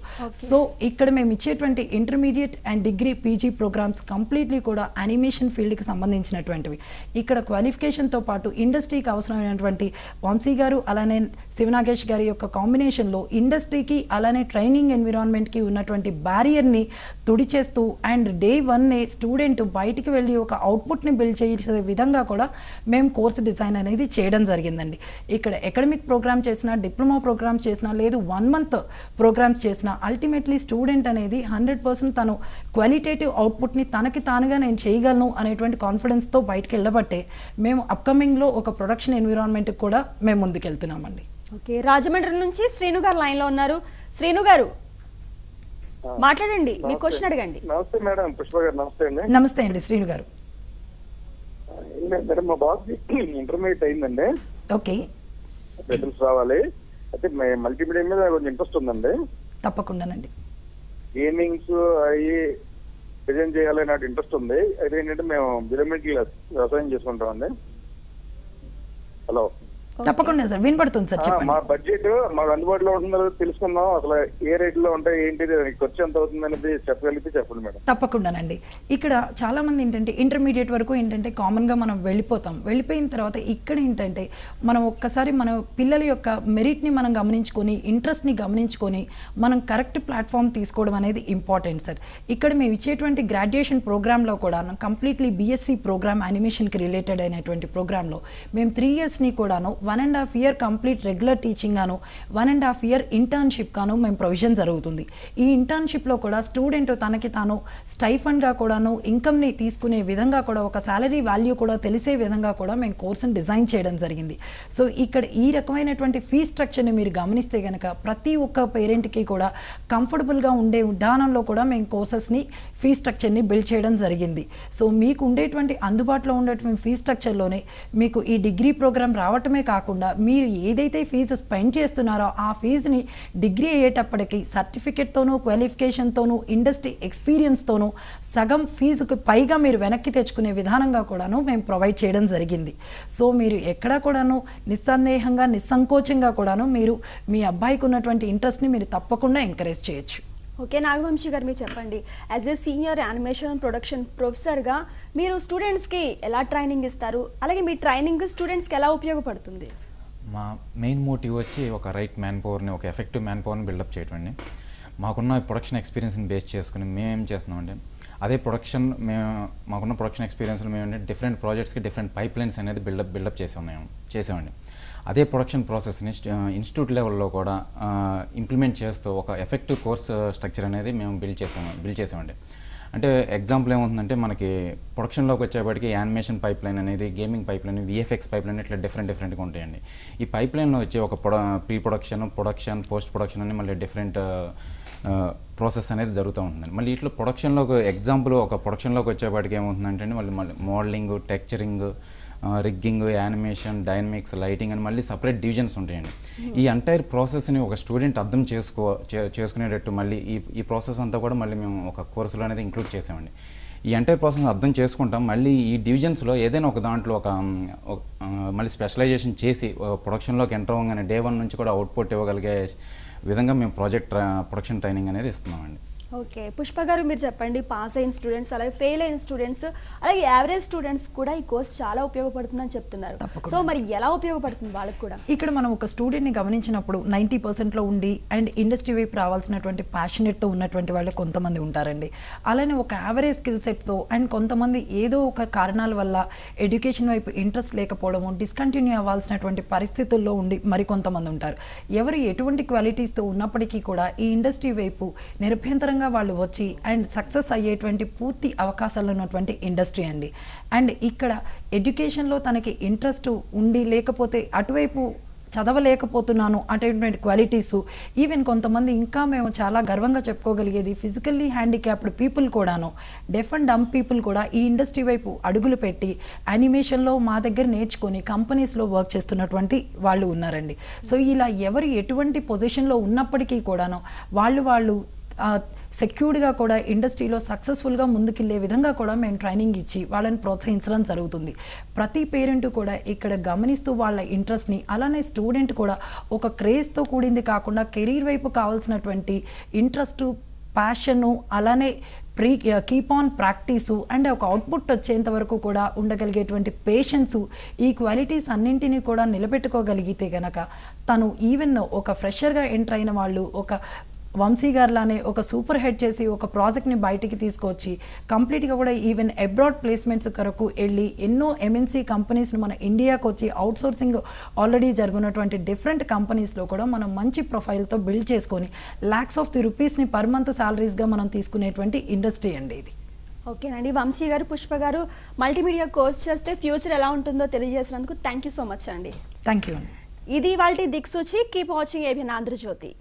సో ఇక్కడ మేము ఇచ్చేటువంటి intermediate and degree PG programmes completely కూడా యానిమేషన్ ఫీల్డ్కి సంబంధించినటువంటివి. ఇక్కడ క్వాలిఫికేషన్తో పాటు ఇండస్ట్రీకి అవసరమైనటువంటి వంశీ గారు అలానే శివనాగేష్ గారి యొక్క కాంబినేషన్లో ఇండస్ట్రీకి అలానే ట్రైనింగ్ ఎన్విరాన్మెంట్కి ఉన్నటువంటి బ్యారియర్ని తుడిచేస్తూ అండ్ డే 1 స్టూడెంట్ బయటికి వెళ్ళి ఒక అవుట్పుట్ని బిల్డ్ చేసే విధంగా కూడా మేము కోర్స్ డిజైన్ అనేది చేయడం జరిగిందండి. ఇక్కడ అకాడమిక్ ప్రోగ్రామ్ చేసినా డిప్లొమా ప్రోగ్రామ్స్ చేసినా లేదు 1 month ప్రోగ్రామ్స్ చేసినా అల్టిమేట్లీ స్టూడెంట్ అనేది 100% తను క్వాలిటేటివ్ అవుట్పుట్ని తనకి తానుగా నేను చేయగలను అనేటువంటి కాన్ఫిడెన్స్తో బయటకు వెళ్ళబట్టే మేము అప్కమింగ్లో ఒక ప్రొడక్షన్ ఎన్విరాన్మెంట్కి కూడా మేము ముందుకెళ్తున్నామండి. ఓకే, రాజమండ్రి నుంచి శ్రీను గారు లైన్లో ఉన్నారు. శ్రీను గారు మాట్లాడండి, మీ క్వశ్చన్ అడగండి. నమస్తే మేడం. పుష్ప గారు నమస్తే అండి. నమస్తే అండి శ్రీను గారు. మేడం మా బాబు ఇంటర్మీడియట్ అయిందండి. ఓకే, రిజల్ట్స్ రావాలి. అయితే మల్టీమీడియా మీద కొంచెం ఇంట్రెస్ట్ ఉందండి. తప్పకుండానండి. గేమింగ్స్ అవి డిజైన్ చేయాలి నాకు ఇంట్రెస్ట్ ఉంది. అయితే ఏంటంటే మేము బిలోమెట్రీ వ్యవసాయం చేసుకుంటామండి. హలో, తప్పకుండా సార్, వినపడుతుంది సార్, చెప్పండి. మా బడ్జెట్ మాకు అందుబాటులో ఉంటుందో తెలుసుకుందాం. అసలు ఏ రేట్ లో ఉంటాయి ఏంటి ఖర్చు ఎంత అవుతుంది అనేది చెప్పగలిగితే చెప్పండి మేడం. తప్పకుండానండి. ఇక్కడ చాలా మంది ఏంటంటే ఇంటర్మీడియట్ వరకు ఏంటంటే కామన్గా మనం వెళ్ళిపోతాం. వెళ్ళిపోయిన తర్వాత ఇక్కడ ఏంటంటే మనం ఒక్కసారి మన పిల్లల యొక్క మెరిట్ని మనం గమనించుకొని ఇంట్రెస్ట్ని గమనించుకొని మనం కరెక్ట్ ప్లాట్ఫామ్ తీసుకోవడం అనేది ఇంపార్టెంట్ సార్. ఇక్కడ మేము ఇచ్చేటువంటి గ్రాడ్యుయేషన్ ప్రోగ్రాంలో కూడా కంప్లీట్లీ బీఎస్సీ ప్రోగ్రామ్ యానిమేషన్కి రిలేటెడ్ అయినటువంటి ప్రోగ్రాంలో మేము 3 yearsని కూడాను 1.5 year కంప్లీట్ రెగ్యులర్ టీచింగ్ గాను 1.5 year ఇంటర్న్షిప్ గాను మేము ప్రొవిజన్ జరుగుతుంది. ఈ ఇంటర్న్షిప్లో కూడా స్టూడెంట్ తనకి తాను స్టైఫండ్గా కూడాను ఇన్కమ్ని తీసుకునే విధంగా కూడా ఒక శాలరీ వాల్యూ కూడా తెలిసే విధంగా కూడా మేము కోర్సుని డిజైన్ చేయడం జరిగింది. సో ఇక్కడ ఈ రకమైనటువంటి ఫీ స్ట్రక్చర్ని మీరు గమనిస్తే కనుక ప్రతి ఒక్క పేరెంట్కి కూడా కంఫర్టబుల్గా ఉండే విధానంలో కూడా మేము కోర్సెస్ని ఫీ స్ట్రక్చర్ని బిల్డ్ చేయడం జరిగింది. సో మీకు ఉండేటువంటి అందుబాటులో ఉండేటువంటి ఫీ స్ట్రక్చర్లోనే మీకు ఈ డిగ్రీ ప్రోగ్రామ్ రావటమే కాకుండా మీరు ఏదైతే ఫీజు స్పెండ్ చేస్తున్నారో ఆ ఫీజుని డిగ్రీ అయ్యేటప్పటికి సర్టిఫికెట్తోనూ క్వాలిఫికేషన్తోనూ ఇండస్ట్రీ ఎక్స్పీరియన్స్తోనూ సగం ఫీజుకు పైగా మీరు వెనక్కి తెచ్చుకునే విధానంగా కూడాను మేము ప్రొవైడ్ చేయడం జరిగింది. సో మీరు ఎక్కడా కూడాను నిస్సందేహంగా నిస్సంకోచంగా కూడాను మీరు మీ అబ్బాయికి ఉన్నటువంటి ఇంట్రెస్ట్ని మీరు తప్పకుండా ఎంకరేజ్ చేయొచ్చు. ఓకే, నాగవంశీ గారు మీరు చెప్పండి, as a senior animation production ప్రొఫెసర్గా మీరు స్టూడెంట్స్కి ఎలా ట్రైనింగ్ ఇస్తారు, అలాగే మీ ట్రైనింగ్ స్టూడెంట్స్కి ఎలా ఉపయోగపడుతుంది? మా మెయిన్ మోటివ్ వచ్చి ఒక రైట్ మ్యాన్ పవర్ని, ఒక ఎఫెక్టివ్ మ్యాన్ పవర్ని బిల్డప్ చేయటం అండి. మాకున్న ప్రొడక్షన్ ఎక్స్పీరియన్స్ని బేస్ చేసుకుని మేమేం చేస్తున్నామంటే అదే మాకున్న ప్రొడక్షన్ ఎక్స్పీరియన్స్లో మేము డిఫరెంట్ ప్రాజెక్ట్స్కి డిఫరెంట్ పైప్ లైన్స్ అనేది బిల్డప్ చేసామండి. అదే ప్రొడక్షన్ ప్రాసెస్ని ఇన్స్టిట్యూట్ లెవెల్లో కూడా ఇంప్లిమెంట్ చేస్తూ ఒక ఎఫెక్టివ్ కోర్స్ స్ట్రక్చర్ అనేది మేము బిల్డ్ చేసామండి. అంటే ఎగ్జాంపుల్ ఏమవుతుందంటే మనకి ప్రొడక్షన్లోకి వచ్చేప్పటికి యానిమేషన్ పైప్ లైన్ అనేది, gaming pipe line, VFX pipe line ఇట్లా డిఫరెంట్గా ఉంటాయండి. ఈ పైప్ లైన్లో వచ్చి ఒక ప్రీ ప్రొడక్షన్, పోస్ట్ ప్రొడక్షన్ అని మళ్ళీ డిఫరెంట్ ప్రాసెస్ అనేది జరుగుతూ ఉంటుందండి. మళ్ళీ ఇట్లా ఒక ప్రొడక్షన్లోకి వచ్చేపాటికి ఏమవుతుందంటే మళ్ళీ modelling, texturing, rigging, animation, dynamics, lighting అని మళ్ళీ సపరేట్ డివిజన్స్ ఉంటాయండి. ఈ ఎంటైర్ ప్రాసెస్ని ఒక స్టూడెంట్ అర్థం చేసుకునేటట్టు మళ్ళీ ఈ ప్రాసెస్ అంతా కూడా మళ్ళీ మేము ఒక కోర్సులో అనేది ఇంక్లూడ్ చేసామండి. ఈ ఎంటైర్ ప్రాసెస్ అర్థం చేసుకుంటాం. మళ్ళీ ఈ డివిజన్స్లో ఏదైనా ఒక దాంట్లో మళ్ళీ స్పెషలైజేషన్ చేసి ప్రొడక్షన్లోకి ఎంటర్ అవ్వగానే డే 1 నుంచి కూడా అవుట్పుట్ ఇవ్వగలిగే విధంగా మేము ప్రొడక్షన్ ట్రైనింగ్ అనేది ఇస్తున్నామండి. ఓకే, పుష్ప గారు మీరు చెప్పండి, పాస్ అయిన స్టూడెంట్స్, అలాగే ఫెయిల్ అయిన స్టూడెంట్స్, అలాగే యావరేజ్ స్టూడెంట్స్ కూడా ఈ కోర్స్ చాలా ఉపయోగపడుతుందని చెప్తున్నారు. సో మరి ఎలా ఉపయోగపడుతుంది వాళ్ళకి కూడా? ఇక్కడ మనం ఒక స్టూడెంట్ని గమనించినప్పుడు 90%లో ఉండి అండ్ ఇండస్ట్రీ వైపు రావాల్సినటువంటి ప్యాషనెట్తో ఉన్నటువంటి వాళ్ళు కొంతమంది ఉంటారండి. అలానే ఒక యావరేజ్ స్కిల్ సెట్తో అండ్ కొంతమంది ఏదో ఒక కారణాల వల్ల ఎడ్యుకేషన్ వైపు ఇంట్రెస్ట్ లేకపోవడము, డిస్కంటిన్యూ అవ్వాల్సినటువంటి పరిస్థితుల్లో ఉండి మరికొంతమంది ఉంటారు. ఎవరు ఎటువంటి క్వాలిటీస్తో ఉన్నప్పటికీ కూడా ఈ ఇండస్ట్రీ వైపు నిరభ్యంతరంగా వాళ్ళు వచ్చి అండ్ సక్సెస్ అయ్యేటువంటి పూర్తి అవకాశాలు ఉన్నటువంటి ఇండస్ట్రీ అండి. అండ్ ఇక్కడ ఎడ్యుకేషన్లో తనకి ఇంట్రెస్ట్ ఉండి లేకపోతే అటువైపు చదవలేకపోతున్నాను అటువంటి క్వాలిటీసు, ఈవెన్ కొంతమంది ఇంకా మేము చాలా గర్వంగా చెప్పుకోగలిగేది ఫిజికల్లీ హ్యాండిక్యాప్డ్ పీపుల్ కూడాను, డెఫ్ అండ్ డంప్ పీపుల్ కూడా ఈ ఇండస్ట్రీ వైపు అడుగులు పెట్టి యానిమేషన్లో మా దగ్గర నేర్చుకొని కంపెనీస్లో వర్క్ చేస్తున్నటువంటి వాళ్ళు ఉన్నారండి. సో ఇలా ఎవరు ఎటువంటి పొజిషన్లో ఉన్నప్పటికీ కూడాను వాళ్ళు సెక్యూర్డ్గా కూడా ఇండస్ట్రీలో సక్సెస్ఫుల్గా ముందుకెళ్లే విధంగా కూడా మేము ట్రైనింగ్ ఇచ్చి వాళ్ళని ప్రోత్సహించడం జరుగుతుంది. ప్రతి పేరెంట్ కూడా ఇక్కడ గమనిస్తూ వాళ్ళ ఇంట్రెస్ట్ని, అలానే స్టూడెంట్ కూడా ఒక క్రేజ్తో కూడింది కాకుండా కెరీర్ వైపు కావాల్సినటువంటి ఇంట్రెస్టు, ప్యాషను, అలానే కీప్ ఆన్ ప్రాక్టీసు అండ్ ఒక అవుట్పుట్ వచ్చేంత వరకు కూడా ఉండగలిగేటువంటి పేషెన్సు, ఈ క్వాలిటీస్ అన్నింటినీ కూడా నిలబెట్టుకోగలిగితే గనక తను ఈవెన్ ఒక ఫ్రెషర్గా ఎంటర్ అయిన వాళ్ళు ఒక వంశీ గారిలానే ఒక సూపర్ హెడ్ చేసి ఒక ప్రాజెక్ట్ని బయటికి తీసుకొచ్చి కంప్లీట్గా కూడా ఈవెన్ అబ్రాడ్ ప్లేస్మెంట్స్ కొరకు వెళ్ళి ఎన్నో ఎంఎన్సీ కంపెనీస్ని మన ఇండియాకి వచ్చి అవుట్సోర్సింగ్ ఆల్రెడీ జరుగుతున్నటువంటి డిఫరెంట్ కంపెనీస్లో కూడా మనం మంచి ప్రొఫైల్తో బిల్డ్ చేసుకొని లాక్స్ ఆఫ్ ది రూపీస్ని పర్ మంత్ సాలరీస్గా మనం తీసుకునేటువంటి ఇండస్ట్రీ అండి ఇది. ఓకేనండి, వంశీ గారు, పుష్ప గారు, మల్టీమీడియా కోర్స్ చేస్తే ఫ్యూచర్ ఎలా ఉంటుందో తెలియజేసినందుకు థ్యాంక్ యూ సో మచ్ అండి. థ్యాంక్ యూ అండి. ఇది వాళ్ళ Dikshuchi. Keep watching ABN Andhra Jyothi.